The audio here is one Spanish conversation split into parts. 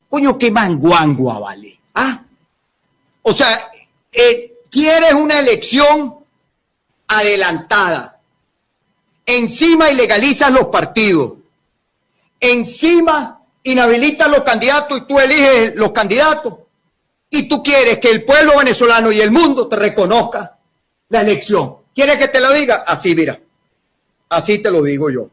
Coño, qué manguangua, vale. ¿Ah? O sea, quieres una elección adelantada. Encima ilegalizas los partidos. Encima inhabilitas los candidatos y tú eliges los candidatos. Y tú quieres que el pueblo venezolano y el mundo te reconozca la elección. ¿Quieres que te lo diga? Así, mira. Así te lo digo yo.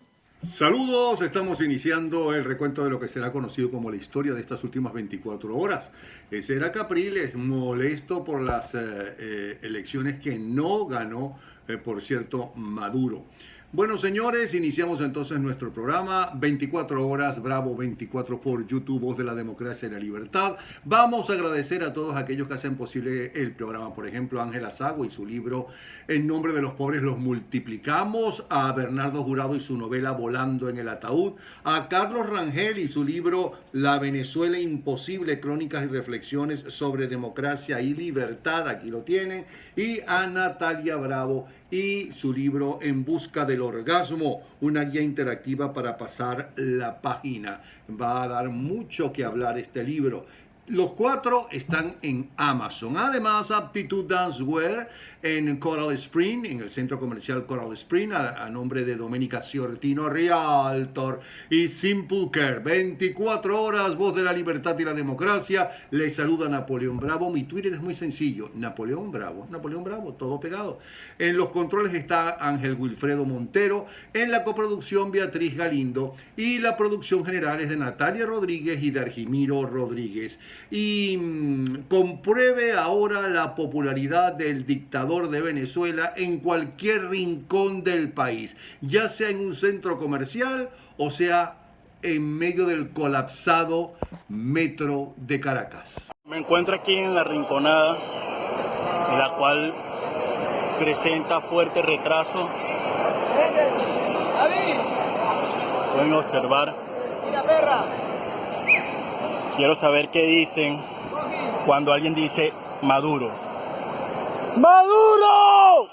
Saludos, estamos iniciando el recuento de lo que será conocido como la historia de estas últimas 24 horas. Será Capriles molesto por las elecciones que no ganó, por cierto, Maduro. Bueno, señores, iniciamos entonces nuestro programa 24 horas, Bravo 24 por YouTube, Voz de la Democracia y la Libertad. Vamos a agradecer a todos aquellos que hacen posible el programa. Por ejemplo, Ángela Sago y su libro En nombre de los pobres los multiplicamos, a Bernardo Jurado y su novela Volando en el ataúd, a Carlos Rangel y su libro La Venezuela imposible, crónicas y reflexiones sobre democracia y libertad, aquí lo tienen, y a Natalia Bravo y su libro En busca del orgasmo, una guía interactiva para pasar la página. Va a dar mucho que hablar este libro. Los 4 están en Amazon. Además, Aptitud Dancewear en Coral Spring, en el centro comercial Coral Spring, a nombre de Doménica Ciortino, Realtor y Simple Care. 24 horas, Voz de la Libertad y la Democracia. Les saluda Napoleón Bravo. Mi Twitter es muy sencillo, Napoleón Bravo, todo pegado. En los controles está Ángel Wilfredo Montero, en la coproducción Beatriz Galindo y la producción general es de Natalia Rodríguez y de Argimiro Rodríguez. Y compruebe ahora la popularidad del dictador de Venezuela en cualquier rincón del país, ya sea en un centro comercial o sea en medio del colapsado metro de Caracas. Me encuentro aquí en la Rinconada, en la cual presenta fuerte retraso. Pueden observar. Quiero saber qué dicen cuando alguien dice Maduro. ¡Maduro!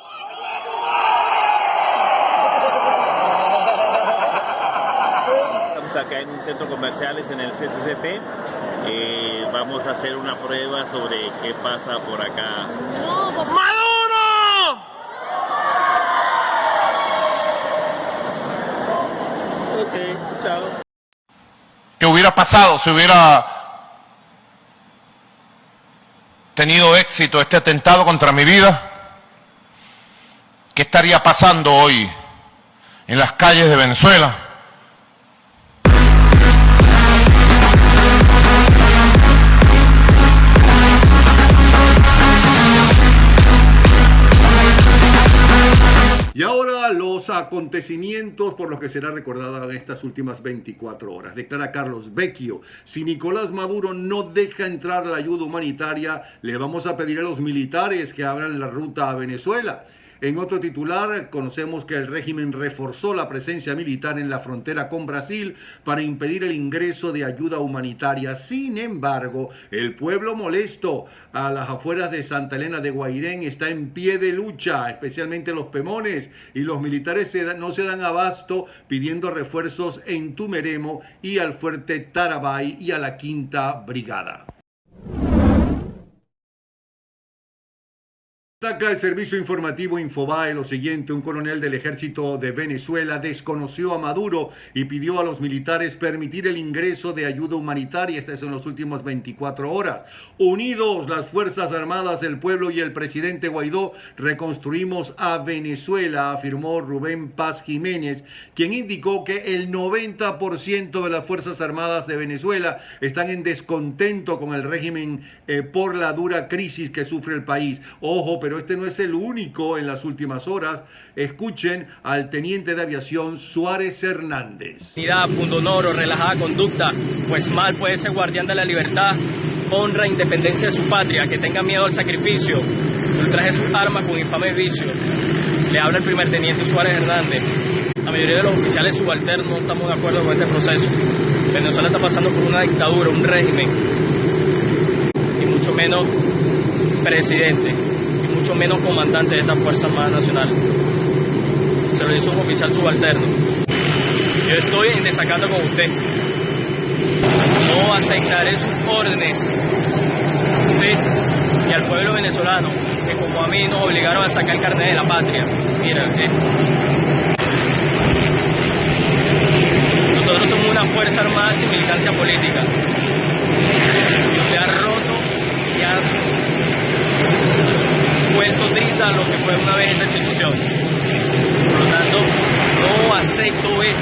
Estamos acá en un centro comercial, en el CCCT. Vamos a hacer una prueba sobre qué pasa por acá. ¡Maduro! Ok, chao. ¿Qué hubiera pasado si hubiera tenido éxito este atentado contra mi vida? ¿Qué estaría pasando hoy en las calles de Venezuela? Y ahora los acontecimientos por los que será recordada en estas últimas 24 horas. Declara Carlos Vecchio: si Nicolás Maduro no deja entrar la ayuda humanitaria, le vamos a pedir a los militares que abran la ruta a Venezuela. En otro titular, conocemos que el régimen reforzó la presencia militar en la frontera con Brasil para impedir el ingreso de ayuda humanitaria. Sin embargo, el pueblo molesto a las afueras de Santa Elena de Guairén está en pie de lucha, especialmente los Pemones, y los militares no se dan abasto pidiendo refuerzos en Tumeremo y al fuerte Tarabay y a la Quinta Brigada. Destaca el servicio informativo Infobae lo siguiente: un coronel del ejército de Venezuela desconoció a Maduro y pidió a los militares permitir el ingreso de ayuda humanitaria. Estas son las últimas 24 horas. Unidos las Fuerzas Armadas, el pueblo y el presidente Guaidó, reconstruimos a Venezuela, afirmó Rubén Paz Jiménez, quien indicó que el 90% de las Fuerzas Armadas de Venezuela están en descontento con el régimen por la dura crisis que sufre el país. Ojo, pero este no es el único en las últimas horas. Escuchen al teniente de aviación Suárez Hernández. Pundonor o relajada conducta, pues mal puede ser guardián de la libertad, honra e independencia de su patria, que tenga miedo al sacrificio, ultraje sus armas con infame vicio. Le habla el primer teniente Suárez Hernández. La mayoría de los oficiales subalternos no estamos de acuerdo con este proceso. Venezuela está pasando por una dictadura, un régimen, y mucho menos presidente, mucho menos comandante de esta Fuerza Armada Nacional. Se lo hizo un oficial subalterno. Yo estoy en desacato con usted. No aceptaré sus órdenes, ¿sí? Y al pueblo venezolano, que como a mí nos obligaron a sacar el carnet de la patria. Mira, nosotros somos una fuerza armada sin militancia política. Y usted ha roto y ha vuelto tiza lo que fue una vez esta institución. Por lo tanto, no acepto esto.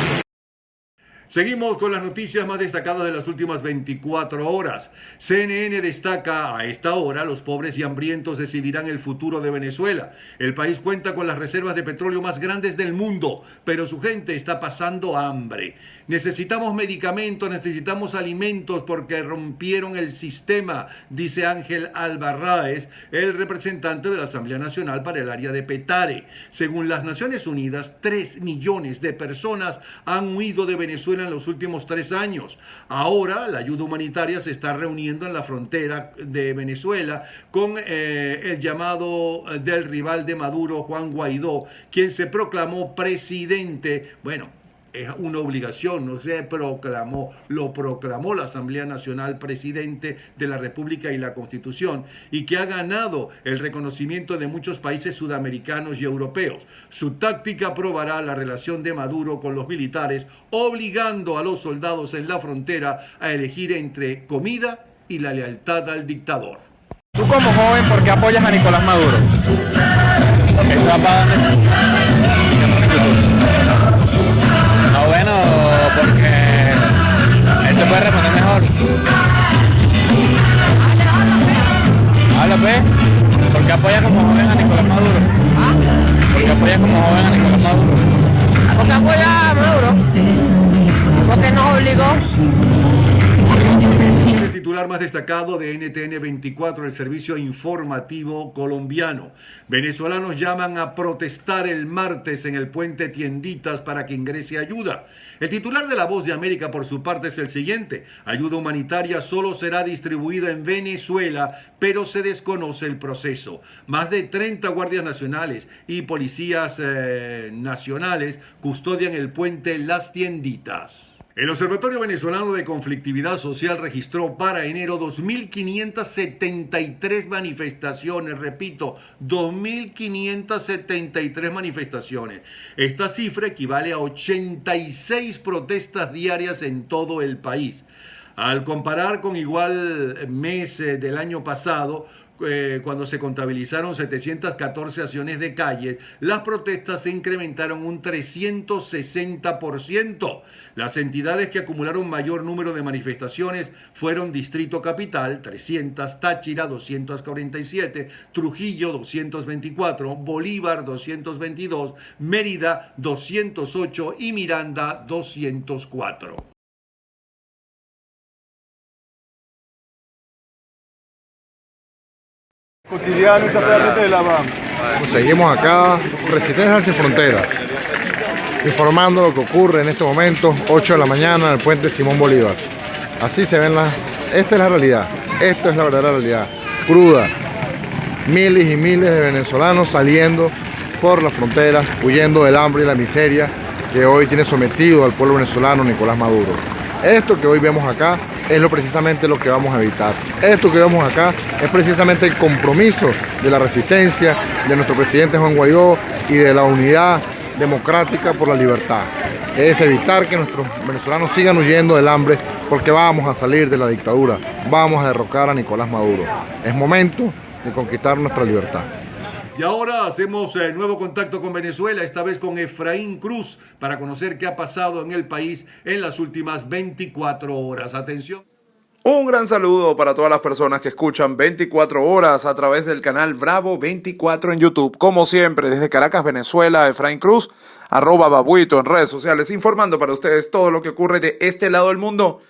Seguimos con las noticias más destacadas de las últimas 24 horas. CNN destaca: a esta hora los pobres y hambrientos decidirán el futuro de Venezuela. El país cuenta con las reservas de petróleo más grandes del mundo, pero su gente está pasando hambre. Necesitamos medicamentos, necesitamos alimentos porque rompieron el sistema, dice Ángel Albarráez, el representante de la Asamblea Nacional para el área de Petare. Según las Naciones Unidas, 3 millones de personas han huido de Venezuela en los últimos 3 años. Ahora la ayuda humanitaria se está reuniendo en la frontera de Venezuela con el llamado del rival de Maduro, Juan Guaidó, quien se proclamó presidente. Bueno, es una obligación, no se proclamó, lo proclamó la Asamblea Nacional presidente de la República y la Constitución, y que ha ganado el reconocimiento de muchos países sudamericanos y europeos. Su táctica probará la relación de Maduro con los militares, obligando a los soldados en la frontera a elegir entre comida y la lealtad al dictador. Tú como joven, ¿por qué apoyas a Nicolás Maduro? No, bueno, porque él te puede responder mejor. Habla, pues. ¿Por qué apoyas como joven a Nicolás Maduro? ¿Por qué apoyas como joven a Nicolás Maduro? Porque apoya a Maduro. Porque nos obligó. El titular más destacado de NTN 24, el servicio informativo colombiano. Venezolanos llaman a protestar el martes en el puente Tienditas para que ingrese ayuda. El titular de La Voz de América, por su parte, es el siguiente: ayuda humanitaria solo será distribuida en Venezuela, pero se desconoce el proceso. Más de 30 guardias nacionales y policías nacionales custodian el puente Las Tienditas. El Observatorio Venezolano de Conflictividad Social registró para enero 2.573 manifestaciones, repito, 2.573 manifestaciones. Esta cifra equivale a 86 protestas diarias en todo el país. Al comparar con igual mes del año pasado, cuando se contabilizaron 714 acciones de calle, las protestas se incrementaron un 360%. Las entidades que acumularon mayor número de manifestaciones fueron Distrito Capital, 300, Táchira, 247, Trujillo, 224, Bolívar, 222, Mérida, 208 y Miranda, 204. Cotidiano de la BAM. Seguimos acá, Resistencia Sin Fronteras, informando lo que ocurre en este momento, 8 de la mañana, en el puente Simón Bolívar. Así se ven esta es la realidad, esto es la verdadera realidad, cruda. Miles y miles de venezolanos saliendo por la frontera, huyendo del hambre y la miseria que hoy tiene sometido al pueblo venezolano Nicolás Maduro. Esto que hoy vemos acá es precisamente lo que vamos a evitar. Esto que vemos acá es precisamente el compromiso de la resistencia, de nuestro presidente Juan Guaidó y de la unidad democrática por la libertad. Es evitar que nuestros venezolanos sigan huyendo del hambre, porque vamos a salir de la dictadura, vamos a derrocar a Nicolás Maduro. Es momento de conquistar nuestra libertad. Y ahora hacemos nuevo contacto con Venezuela, esta vez con Efraín Cruz, para conocer qué ha pasado en el país en las últimas 24 horas. Atención. Un gran saludo para todas las personas que escuchan 24 horas a través del canal Bravo 24 en YouTube. Como siempre, desde Caracas, Venezuela, Efraín Cruz, @babuito en redes sociales, informando para ustedes todo lo que ocurre de este lado del mundo.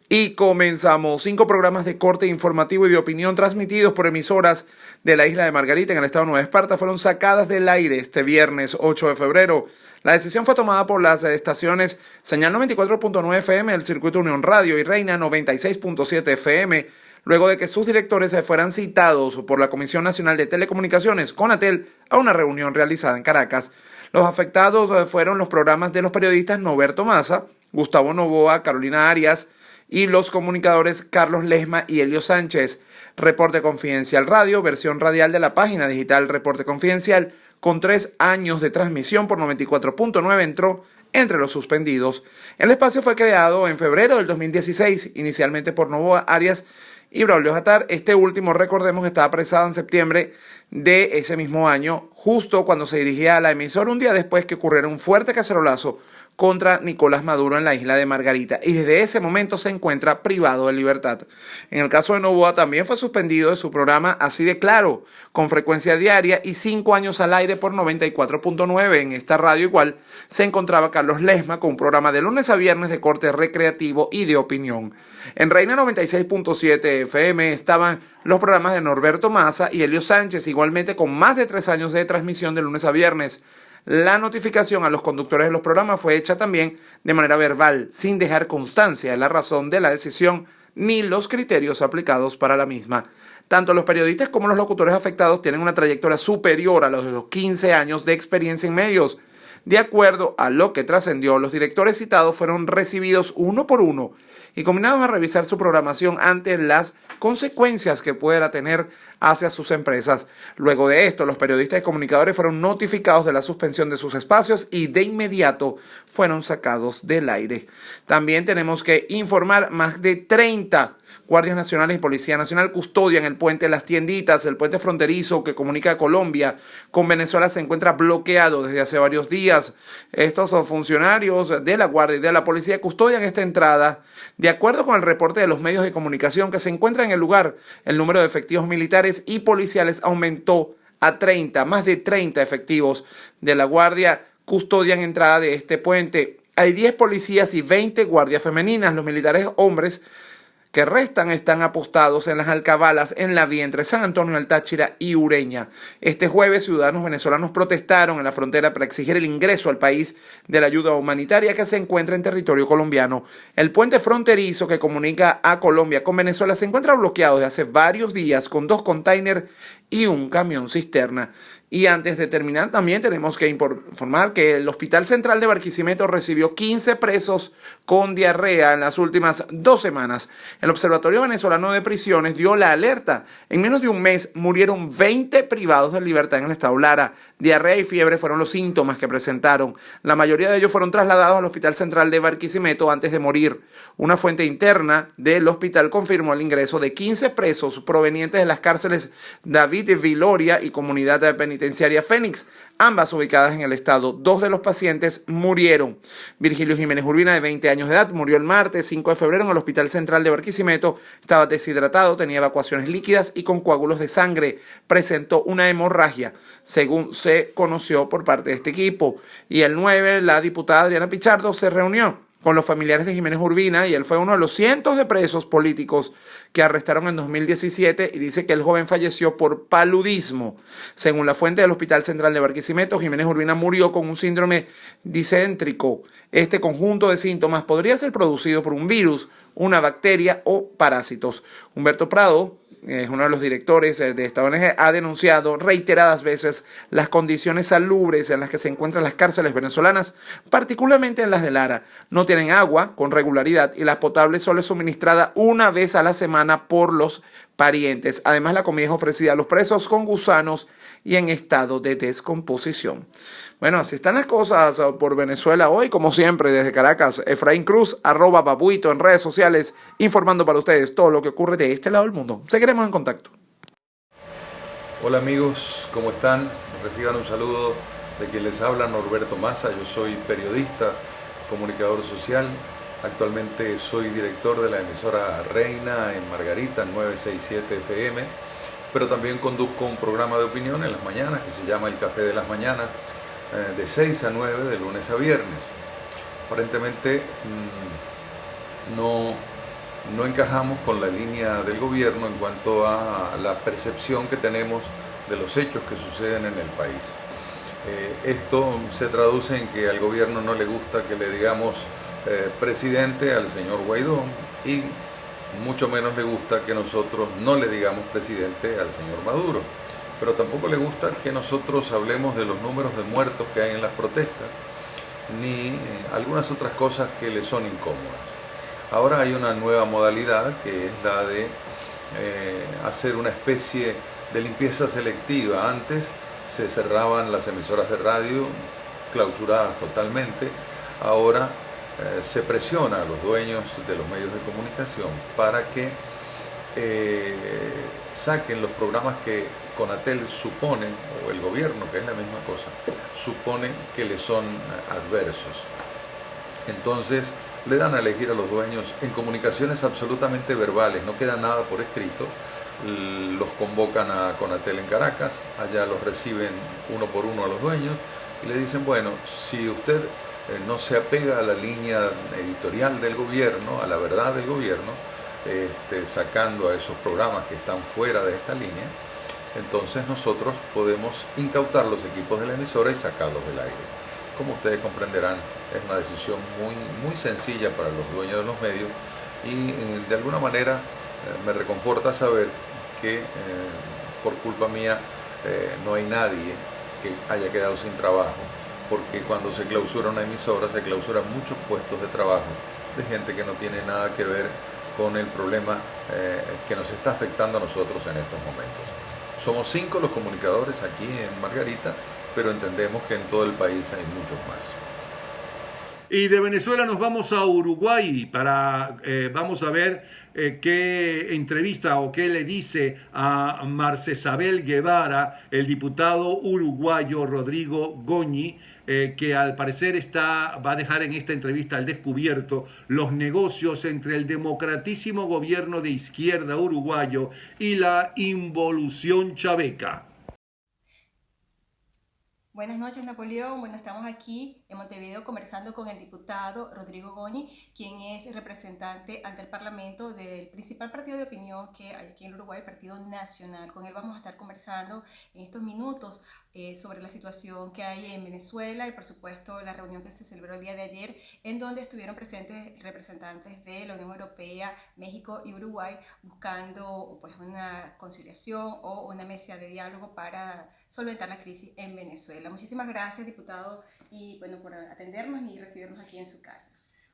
Y comenzamos 5 programas de corte informativo y de opinión transmitidos por emisoras de la isla de Margarita en el estado de Nueva Esparta fueron sacadas del aire este viernes 8 de febrero. La decisión fue tomada por las estaciones Señal 94.9 FM, el Circuito Unión Radio y Reina 96.7 FM, luego de que sus directores fueran citados por la Comisión Nacional de Telecomunicaciones, CONATEL, a una reunión realizada en Caracas. Los afectados fueron los programas de los periodistas Noberto Maza, Gustavo Novoa, Carolina Arias y los comunicadores Carlos Lesma y Elio Sánchez. Reporte Confidencial Radio, versión radial de la página digital Reporte Confidencial, con 3 años de transmisión por 94.9 entró entre los suspendidos. El espacio fue creado en febrero del 2016, inicialmente por Novoa Arias y Braulio Jatar. Este último, recordemos, estaba apresado en septiembre de ese mismo año, justo cuando se dirigía a la emisora, un día después que ocurriera un fuerte cacerolazo contra Nicolás Maduro en la isla de Margarita, y desde ese momento se encuentra privado de libertad. En el caso de Novoa también fue suspendido de su programa Así de Claro, con frecuencia diaria y 5 años al aire por 94.9. En esta radio igual se encontraba Carlos Lesma con un programa de lunes a viernes de corte recreativo y de opinión. En Reina 96.7 FM estaban los programas de Norberto Massa y Elio Sánchez, igualmente con más de 3 años de transmisión de lunes a viernes. La notificación a los conductores de los programas fue hecha también de manera verbal, sin dejar constancia de la razón de la decisión ni los criterios aplicados para la misma. Tanto los periodistas como los locutores afectados tienen una trayectoria superior a los de los 15 años de experiencia en medios. De acuerdo a lo que trascendió, los directores citados fueron recibidos uno por uno y combinados a revisar su programación ante las consecuencias que pudiera tener hacia sus empresas. Luego de esto, los periodistas y comunicadores fueron notificados de la suspensión de sus espacios y de inmediato fueron sacados del aire. También tenemos que informar, más de 30 guardias nacionales y Policía Nacional custodian el puente Las Tienditas, el puente fronterizo que comunica a Colombia con Venezuela. Se encuentra bloqueado desde hace varios días. Estos son funcionarios de la Guardia y de la Policía custodian esta entrada. De acuerdo con el reporte de los medios de comunicación que se encuentran en el lugar, el número de efectivos militares y policiales aumentó a 30, más de 30 efectivos de la Guardia custodian entrada de este puente. Hay 10 policías y 20 guardias femeninas. Los militares hombres que restan están apostados en las alcabalas en la vía entre San Antonio del Táchira y Ureña. Este jueves, ciudadanos venezolanos protestaron en la frontera para exigir el ingreso al país de la ayuda humanitaria que se encuentra en territorio colombiano. El puente fronterizo que comunica a Colombia con Venezuela se encuentra bloqueado desde hace varios días con 2 containers y un camión cisterna. Y antes de terminar, también tenemos que informar que el Hospital Central de Barquisimeto recibió 15 presos con diarrea en las últimas 2 semanas. El Observatorio Venezolano de Prisiones dio la alerta. En menos de un mes murieron 20 privados de libertad en el estado Lara. Diarrea y fiebre fueron los síntomas que presentaron. La mayoría de ellos fueron trasladados al Hospital Central de Barquisimeto antes de morir. Una fuente interna del hospital confirmó el ingreso de 15 presos provenientes de las cárceles David de Viloria y Comunidad Penitenciaria Fénix, ambas ubicadas en el estado. 2 de los pacientes murieron. Virgilio Jiménez Urbina, de 20 años de edad, murió el martes 5 de febrero en el Hospital Central de Barquisimeto. Estaba deshidratado, tenía evacuaciones líquidas y con coágulos de sangre. Presentó una hemorragia, según se conoció por parte de este equipo. Y el 9, la diputada Adriana Pichardo se reunió con los familiares de Jiménez Urbina y él fue uno de los cientos de presos políticos que arrestaron en 2017 y dice que el joven falleció por paludismo. Según la fuente del Hospital Central de Barquisimeto, Jiménez Urbina murió con un síndrome discéntrico. Este conjunto de síntomas podría ser producido por un virus, una bacteria o parásitos. Humberto Prado, es uno de los directores de esta ONG, ha denunciado reiteradas veces las condiciones salubres en las que se encuentran las cárceles venezolanas, particularmente en las de Lara. No tienen agua con regularidad y la potable solo es suministrada una vez a la semana por los parientes. Además, la comida es ofrecida a los presos con gusanos y en estado de descomposición. Bueno, así están las cosas por Venezuela hoy, como siempre, desde Caracas. Efraín Cruz, @babuito en redes sociales, informando para ustedes todo lo que ocurre de este lado del mundo. Seguiremos en contacto. Hola amigos, ¿cómo están? Reciban un saludo de quien les habla, Norberto Massa. Yo soy periodista, comunicador social. Actualmente soy director de la emisora Reina en Margarita, 967 FM. Pero también conduzco un programa de opinión en las mañanas que se llama El Café de las Mañanas, de 6 a 9 de lunes a viernes. Aparentemente no encajamos con la línea del gobierno en cuanto a la percepción que tenemos de los hechos que suceden en el país. Esto se traduce en que al gobierno no le gusta que le digamos presidente al señor Guaidó y mucho menos le gusta que nosotros no le digamos presidente al señor Maduro, pero tampoco le gusta que nosotros hablemos de los números de muertos que hay en las protestas, ni algunas otras cosas que le son incómodas. Ahora hay una nueva modalidad que es la de hacer una especie de limpieza selectiva. Antes se cerraban las emisoras de radio, clausuradas totalmente. Ahora se presiona a los dueños de los medios de comunicación para que saquen los programas que Conatel supone, o el gobierno, que es la misma cosa, supone que le son adversos. Entonces le dan a elegir a los dueños en comunicaciones absolutamente verbales, no queda nada por escrito. Los convocan a Conatel en Caracas, allá los reciben uno por uno a los dueños y le dicen, bueno, si usted no se apega a la línea editorial del gobierno, a la verdad del gobierno, sacando a esos programas que están fuera de esta línea, entonces nosotros podemos incautar los equipos de la emisora y sacarlos del aire. Como ustedes comprenderán, es una decisión muy sencilla para los dueños de los medios y de alguna manera me reconforta saber que por culpa mía no hay nadie que haya quedado sin trabajo, porque cuando se clausura una emisora se clausuran muchos puestos de trabajo de gente que no tiene nada que ver con el problema que nos está afectando a nosotros en estos momentos. Somos 5 los comunicadores aquí en Margarita, pero entendemos que en todo el país hay muchos más. Y de Venezuela nos vamos a Uruguay vamos a ver qué entrevista o qué le dice a Marcesabel Guevara el diputado uruguayo Rodrigo Goñi, que al parecer va a dejar en esta entrevista al descubierto los negocios entre el democratísimo gobierno de izquierda uruguayo y la involución chaveca. Buenas noches, Napoleón. Bueno, estamos aquí en Montevideo conversando con el diputado Rodrigo Goñi, quien es representante ante el Parlamento del principal partido de opinión que hay aquí en Uruguay, el Partido Nacional. Con él vamos a estar conversando en estos minutos sobre la situación que hay en Venezuela y, por supuesto, la reunión que se celebró el día de ayer, en donde estuvieron presentes representantes de la Unión Europea, México y Uruguay, buscando pues una conciliación o una mesa de diálogo para solventar la crisis en Venezuela. Muchísimas gracias, diputado, y bueno, por atendernos y recibirnos aquí en su casa.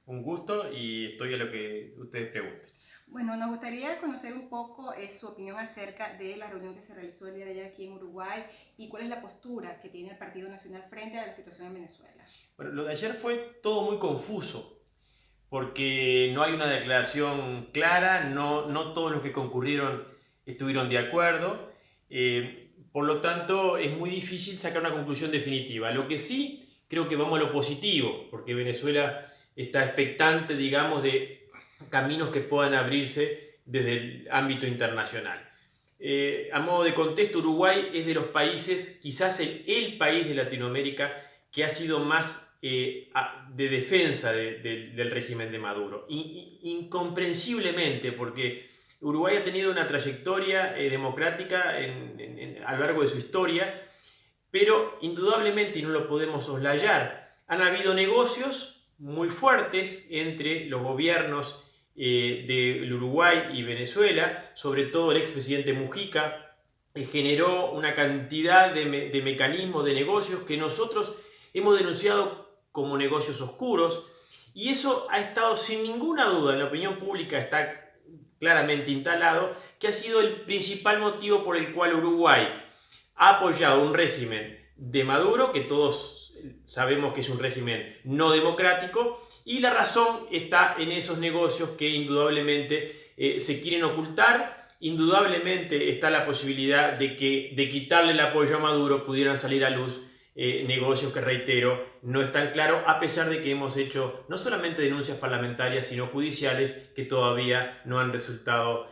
Un gusto y estoy a lo que ustedes pregunten. Bueno, nos gustaría conocer un poco su opinión acerca de la reunión que se realizó el día de ayer aquí en Uruguay y cuál es la postura que tiene el Partido Nacional frente a la situación en Venezuela. Bueno, lo de ayer fue todo muy confuso porque no hay una declaración clara, no todos los que concurrieron estuvieron de acuerdo. Por lo tanto, es muy difícil sacar una conclusión definitiva. Lo que sí, creo que vamos a lo positivo, porque Venezuela está expectante, digamos, de caminos que puedan abrirse desde el ámbito internacional. A modo de contexto, Uruguay es de los países, quizás el país de Latinoamérica que ha sido más de defensa del régimen de Maduro. Incomprensiblemente, porque Uruguay ha tenido una trayectoria democrática a lo largo de su historia, pero indudablemente, y no lo podemos soslayar, han habido negocios muy fuertes entre los gobiernos del Uruguay y Venezuela, sobre todo el expresidente Mujica, generó una cantidad de mecanismos de negocios que nosotros hemos denunciado como negocios oscuros, y eso ha estado sin ninguna duda en la opinión pública, está claramente instalado, que ha sido el principal motivo por el cual Uruguay ha apoyado un régimen de Maduro, que todos sabemos que es un régimen no democrático, y la razón está en esos negocios que indudablemente se quieren ocultar. Indudablemente está la posibilidad de que de quitarle el apoyo a Maduro pudieran salir a luz negocios que, reitero, no están claros, a pesar de que hemos hecho no solamente denuncias parlamentarias, sino judiciales que todavía no han resultado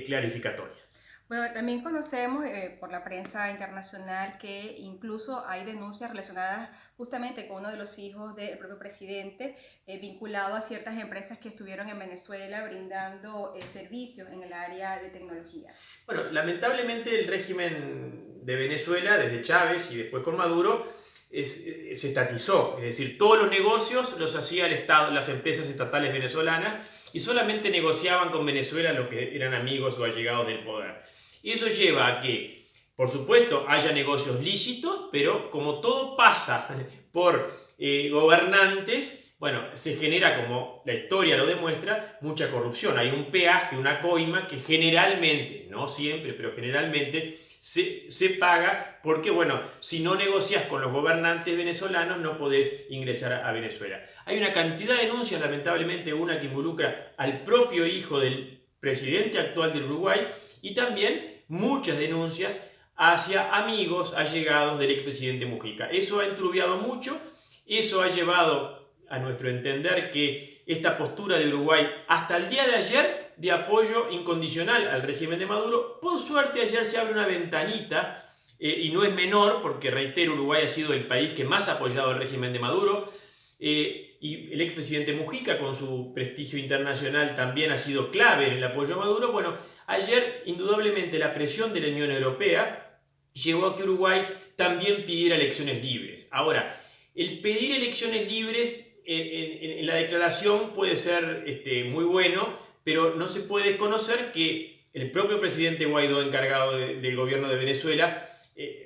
clarificatorias. Bueno, también conocemos por la prensa internacional que incluso hay denuncias relacionadas justamente con uno de los hijos del propio presidente vinculado a ciertas empresas que estuvieron en Venezuela brindando servicios en el área de tecnología. Bueno, lamentablemente el régimen de Venezuela, desde Chávez y después con Maduro, se estatizó. Es decir, todos los negocios los hacía el Estado, las empresas estatales venezolanas, y solamente negociaban con Venezuela los que eran amigos o allegados del poder. Y eso lleva a que, por supuesto, haya negocios lícitos, pero como todo pasa por gobernantes, bueno, se genera, como la historia lo demuestra, mucha corrupción. Hay un peaje, una coima que generalmente, no siempre, pero generalmente se paga porque, bueno, si no negocias con los gobernantes venezolanos no podés ingresar a Venezuela. Hay una cantidad de denuncias, lamentablemente una que involucra al propio hijo del presidente actual del Uruguay y también muchas denuncias hacia amigos allegados del expresidente Mujica. Eso ha enturbiado mucho, eso ha llevado a nuestro entender que esta postura de Uruguay hasta el día de ayer de apoyo incondicional al régimen de Maduro. Por suerte ayer se abre una ventanita y no es menor porque, reitero, Uruguay ha sido el país que más ha apoyado al régimen de Maduro y el expresidente Mujica con su prestigio internacional también ha sido clave en el apoyo a Maduro. Bueno, ayer indudablemente la presión de la Unión Europea llevó a que Uruguay también pidiera elecciones libres. Ahora, el pedir elecciones libres en la declaración puede ser muy bueno, pero no se puede desconocer que el propio presidente Guaidó, encargado del gobierno de Venezuela,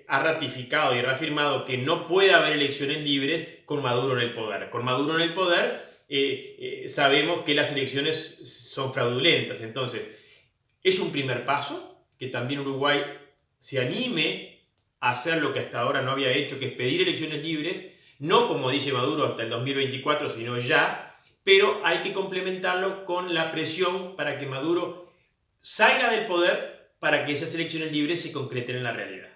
ha ratificado y reafirmado que no puede haber elecciones libres con Maduro en el poder. Con Maduro en el poder sabemos que las elecciones son fraudulentas. Entonces, es un primer paso que también Uruguay se anime a hacer lo que hasta ahora no había hecho, que es pedir elecciones libres, no como dice Maduro hasta el 2024, sino ya. Pero hay que complementarlo con la presión para que Maduro salga del poder para que esas elecciones libres se concreten en la realidad.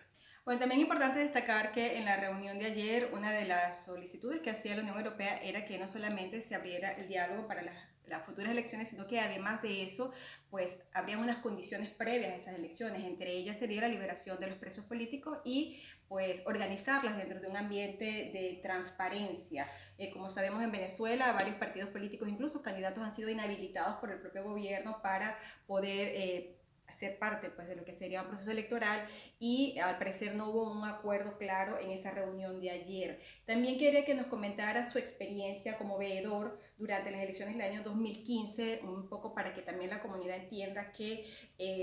Bueno, también es importante destacar que en la reunión de ayer una de las solicitudes que hacía la Unión Europea era que no solamente se abriera el diálogo para las futuras elecciones, sino que además de eso, pues habría unas condiciones previas a esas elecciones. Entre ellas sería la liberación de los presos políticos y pues organizarlas dentro de un ambiente de transparencia. Como sabemos, en Venezuela varios partidos políticos, incluso candidatos, han sido inhabilitados por el propio gobierno para poder ser parte pues, de lo que sería un proceso electoral y al parecer no hubo un acuerdo claro en esa reunión de ayer. También quería que nos comentara su experiencia como veedor durante las elecciones del año 2015, un poco para que también la comunidad entienda que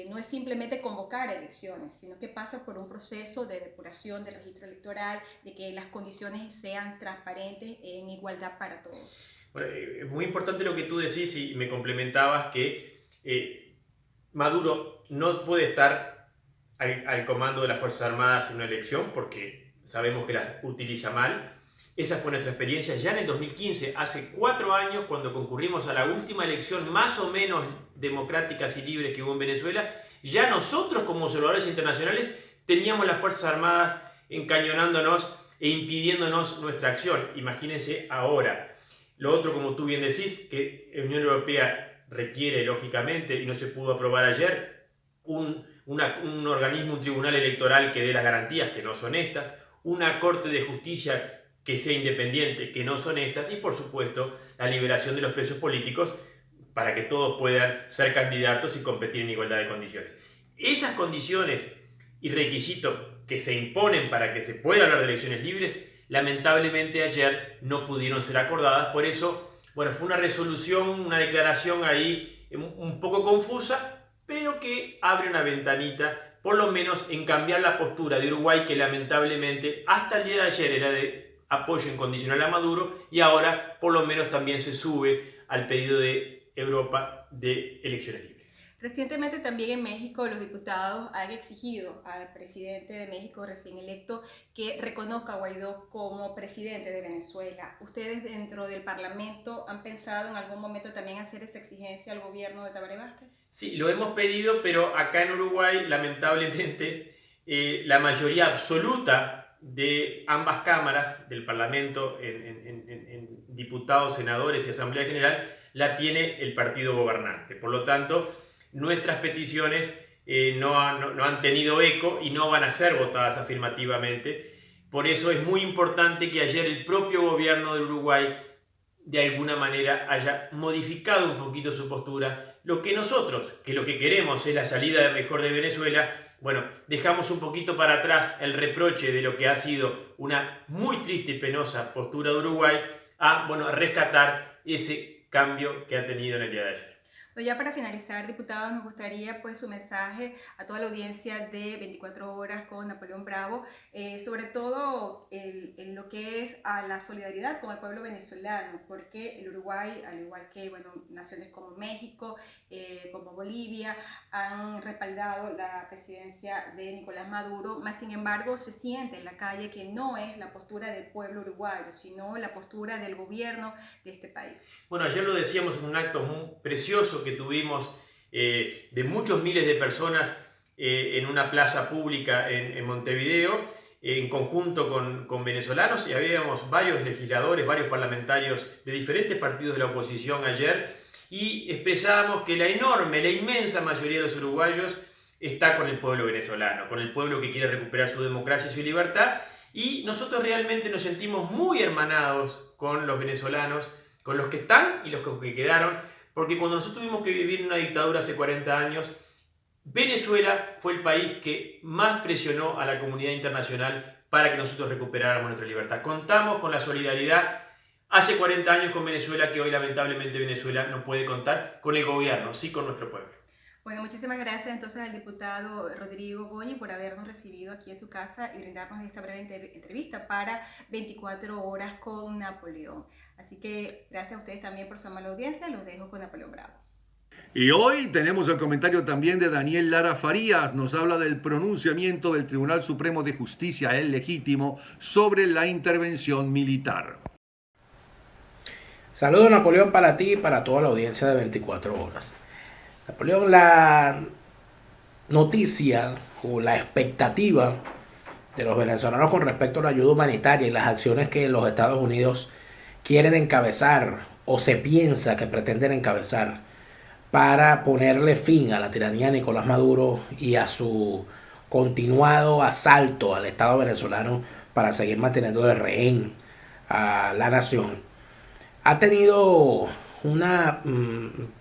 no es simplemente convocar elecciones, sino que pasa por un proceso de depuración del registro electoral, de que las condiciones sean transparentes en igualdad para todos. Bueno, es muy importante lo que tú decís y me complementabas que Maduro no puede estar al comando de las Fuerzas Armadas en una elección porque sabemos que las utiliza mal. Esa fue nuestra experiencia ya en el 2015, hace 4 años, cuando concurrimos a la última elección más o menos democráticas y libres que hubo en Venezuela. Ya nosotros como observadores internacionales teníamos las Fuerzas Armadas encañonándonos e impidiéndonos nuestra acción. Imagínense ahora. Lo otro, como tú bien decís, que la Unión Europea requiere, lógicamente, y no se pudo aprobar ayer, un organismo, un tribunal electoral que dé las garantías, que no son estas, una corte de justicia que sea independiente, que no son estas, y por supuesto la liberación de los presos políticos para que todos puedan ser candidatos y competir en igualdad de condiciones. Esas condiciones y requisitos que se imponen para que se pueda hablar de elecciones libres, lamentablemente ayer no pudieron ser acordadas. Por eso, bueno, fue una resolución, una declaración ahí un poco confusa, pero que abre una ventanita, por lo menos en cambiar la postura de Uruguay, que lamentablemente hasta el día de ayer era de apoyo incondicional a Maduro y ahora por lo menos también se sube al pedido de Europa de elecciones libres. Recientemente también en México los diputados han exigido al presidente de México recién electo que reconozca a Guaidó como presidente de Venezuela. ¿Ustedes dentro del Parlamento han pensado en algún momento también hacer esa exigencia al gobierno de Tabaré Vázquez? Sí, lo hemos pedido, pero acá en Uruguay lamentablemente la mayoría absoluta de ambas cámaras del Parlamento en diputados, senadores y Asamblea General la tiene el partido gobernante. Por lo tanto, nuestras peticiones no han tenido eco y no van a ser votadas afirmativamente. Por eso es muy importante que ayer el propio gobierno del Uruguay de alguna manera haya modificado un poquito su postura. Lo que nosotros, que lo que queremos es la salida mejor de Venezuela, bueno, dejamos un poquito para atrás el reproche de lo que ha sido una muy triste y penosa postura de Uruguay a rescatar ese cambio que ha tenido en el día de ayer. Pero ya para finalizar, diputado, nos gustaría pues su mensaje a toda la audiencia de 24 horas con Napoleón Bravo, sobre todo en lo que es a la solidaridad con el pueblo venezolano, porque el Uruguay, al igual que naciones como México, como Bolivia, han respaldado la presidencia de Nicolás Maduro, más sin embargo se siente en la calle que no es la postura del pueblo uruguayo, sino la postura del gobierno de este país. Bueno, ayer lo decíamos en un acto muy precioso que tuvimos de muchos miles de personas en una plaza pública en Montevideo, en conjunto con venezolanos, y habíamos varios legisladores, varios parlamentarios de diferentes partidos de la oposición ayer, y expresábamos que la inmensa mayoría de los uruguayos está con el pueblo venezolano, con el pueblo que quiere recuperar su democracia y su libertad, y nosotros realmente nos sentimos muy hermanados con los venezolanos, con los que están y los que quedaron, porque cuando nosotros tuvimos que vivir en una dictadura hace 40 años, Venezuela fue el país que más presionó a la comunidad internacional para que nosotros recuperáramos nuestra libertad. Contamos con la solidaridad hace 40 años con Venezuela, que hoy lamentablemente Venezuela no puede contar con el gobierno, sí con nuestro pueblo. Bueno, muchísimas gracias entonces al diputado Rodrigo Goñi por habernos recibido aquí en su casa y brindarnos esta breve entrevista para 24 horas con Napoleón. Así que gracias a ustedes también por su amable audiencia. Los dejo con Napoleón Bravo. Y hoy tenemos el comentario también de Daniel Lara Farías. Nos habla del pronunciamiento del Tribunal Supremo de Justicia, el legítimo, sobre la intervención militar. Saludos, Napoleón, para ti y para toda la audiencia de 24 horas. Napoleón, la noticia o la expectativa de los venezolanos con respecto a la ayuda humanitaria y las acciones que los Estados Unidos quieren encabezar o se piensa que pretenden encabezar para ponerle fin a la tiranía de Nicolás Maduro y a su continuado asalto al Estado venezolano para seguir manteniendo de rehén a la nación, ha tenido una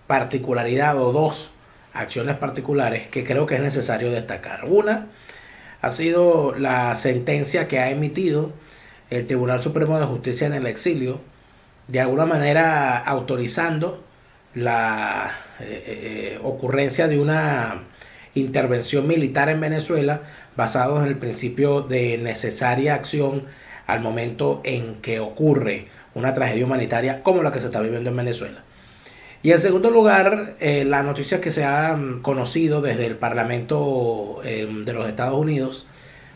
particularidad o dos acciones particulares que creo que es necesario destacar. Una ha sido la sentencia que ha emitido el Tribunal Supremo de Justicia en el exilio, de alguna manera autorizando la ocurrencia de una intervención militar en Venezuela basados en el principio de necesaria acción al momento en que ocurre una tragedia humanitaria como la que se está viviendo en Venezuela. Y en segundo lugar, la noticia que se ha conocido desde el Parlamento de los Estados Unidos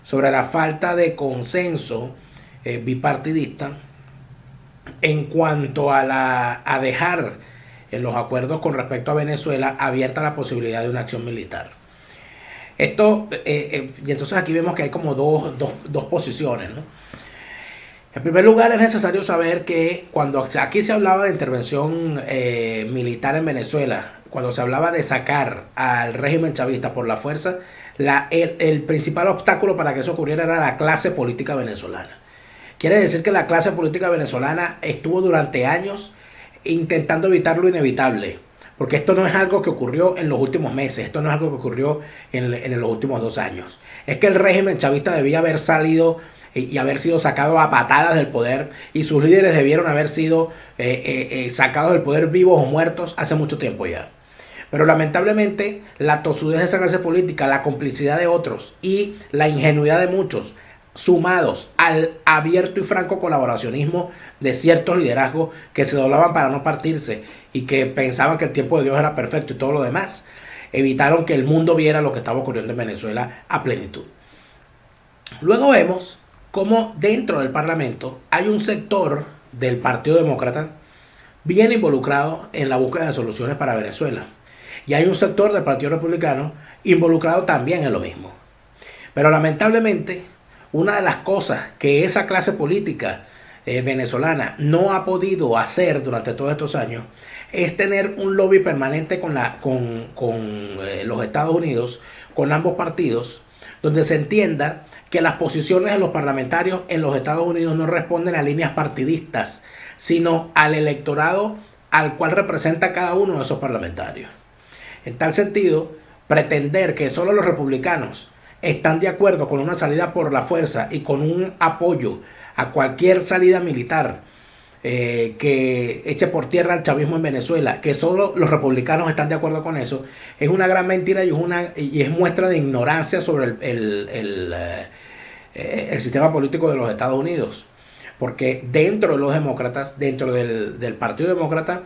sobre la falta de consenso bipartidista en cuanto a dejar en los acuerdos con respecto a Venezuela abierta la posibilidad de una acción militar. Esto, y entonces aquí vemos que hay como dos posiciones, ¿no? En primer lugar, es necesario saber que cuando aquí se hablaba de intervención militar en Venezuela, cuando se hablaba de sacar al régimen chavista por la fuerza, el principal obstáculo para que eso ocurriera era la clase política venezolana. Quiere decir que la clase política venezolana estuvo durante años intentando evitar lo inevitable, porque esto no es algo que ocurrió en los últimos meses, esto no es algo que ocurrió en los últimos 2 años. Es que el régimen chavista debía haber salido y haber sido sacado a patadas del poder, y sus líderes debieron haber sido sacados del poder vivos o muertos hace mucho tiempo ya. Pero lamentablemente la tosudez de esa clase política, la complicidad de otros y la ingenuidad de muchos, sumados al abierto y franco colaboracionismo de ciertos liderazgos que se doblaban para no partirse y que pensaban que el tiempo de Dios era perfecto y todo lo demás, evitaron que el mundo viera lo que estaba ocurriendo en Venezuela a plenitud. Luego vemos cómo dentro del Parlamento hay un sector del Partido Demócrata bien involucrado en la búsqueda de soluciones para Venezuela, y hay un sector del Partido Republicano involucrado también en lo mismo. Pero lamentablemente, una de las cosas que esa clase política venezolana no ha podido hacer durante todos estos años es tener un lobby permanente con los Estados Unidos, con ambos partidos, donde se entienda que las posiciones de los parlamentarios en los Estados Unidos no responden a líneas partidistas, sino al electorado al cual representa cada uno de esos parlamentarios. En tal sentido, pretender que solo los republicanos están de acuerdo con una salida por la fuerza y con un apoyo a cualquier salida militar que eche por tierra el chavismo en Venezuela, que solo los republicanos están de acuerdo con eso, es una gran mentira y es muestra de ignorancia sobre el sistema político de los Estados Unidos. Porque dentro de los demócratas, dentro del Partido Demócrata,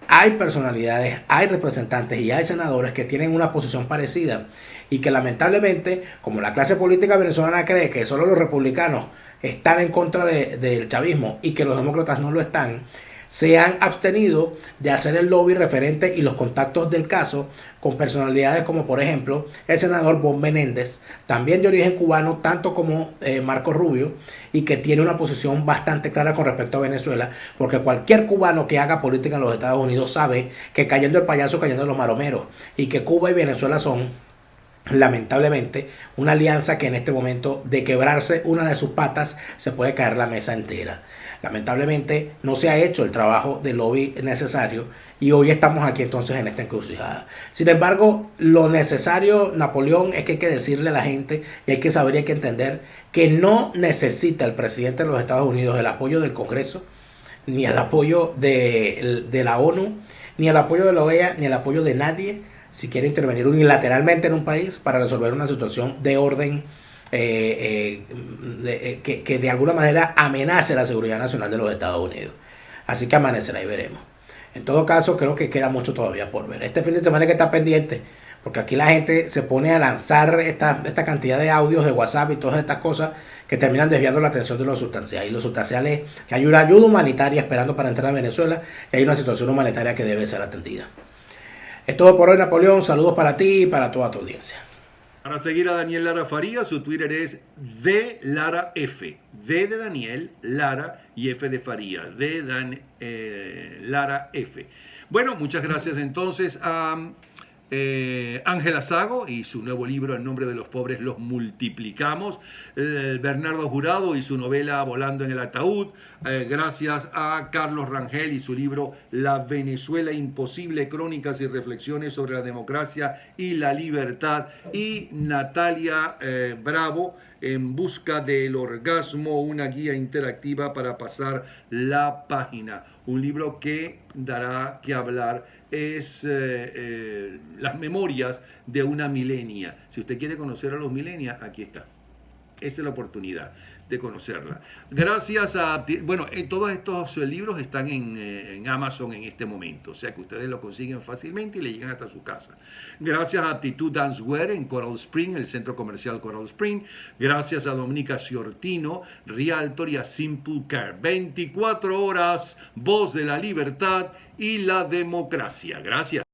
hay personalidades, hay representantes y hay senadores que tienen una posición parecida y que lamentablemente, como la clase política venezolana cree que solo los republicanos están en contra del chavismo y que los demócratas no lo están, se han abstenido de hacer el lobby referente y los contactos del caso con personalidades como por ejemplo el senador Bob Menéndez, también de origen cubano, tanto como Marco Rubio, y que tiene una posición bastante clara con respecto a Venezuela, porque cualquier cubano que haga política en los Estados Unidos sabe que cayendo el payaso, cayendo los maromeros, y que Cuba y Venezuela son lamentablemente una alianza que en este momento, de quebrarse una de sus patas, se puede caer la mesa entera. Lamentablemente no se ha hecho el trabajo de lobby necesario y hoy estamos aquí entonces en esta encrucijada. Sin embargo, lo necesario, Napoleón, es que hay que decirle a la gente y hay que saber y hay que entender que no necesita el presidente de los Estados Unidos el apoyo del Congreso, ni el apoyo de la ONU, ni el apoyo de la OEA, ni el apoyo de nadie si quiere intervenir unilateralmente en un país para resolver una situación de orden que de alguna manera amenace la seguridad nacional de los Estados Unidos. Así que amanecerá y veremos. En todo caso, creo que queda mucho todavía por ver. Este fin de semana hay que estar pendiente, porque aquí la gente se pone a lanzar esta cantidad de audios de WhatsApp y todas estas cosas que terminan desviando la atención de lo sustancial. Y lo sustancial es que hay una ayuda humanitaria esperando para entrar a Venezuela y hay una situación humanitaria que debe ser atendida. Es todo por hoy, Napoleón. Saludos para ti y para toda tu audiencia. Para seguir a Daniel Lara Farías, su Twitter es DLaraF. D de Daniel, Lara y F de Farías. Lara F. Bueno, muchas gracias entonces a Ángela Sago y su nuevo libro En nombre de los pobres los multiplicamos, Bernardo Jurado y su novela Volando en el ataúd, gracias a Carlos Rangel y su libro La Venezuela imposible, crónicas y reflexiones sobre la democracia y la libertad, y Natalia Bravo, En busca del orgasmo, una guía interactiva para pasar la página, un libro que dará que hablar. Es las memorias de una milenia. Si usted quiere conocer a los millennials, aquí está. Esa es la oportunidad de conocerla. Gracias a... Bueno, todos estos libros están en Amazon en este momento, o sea que ustedes lo consiguen fácilmente y le llegan hasta su casa. Gracias a Aptitud Dancewear en Coral Spring, el centro comercial Coral Spring. Gracias a Dominica Ciortino, Realtor, y a Simple Care. 24 horas, voz de la libertad y la democracia. Gracias.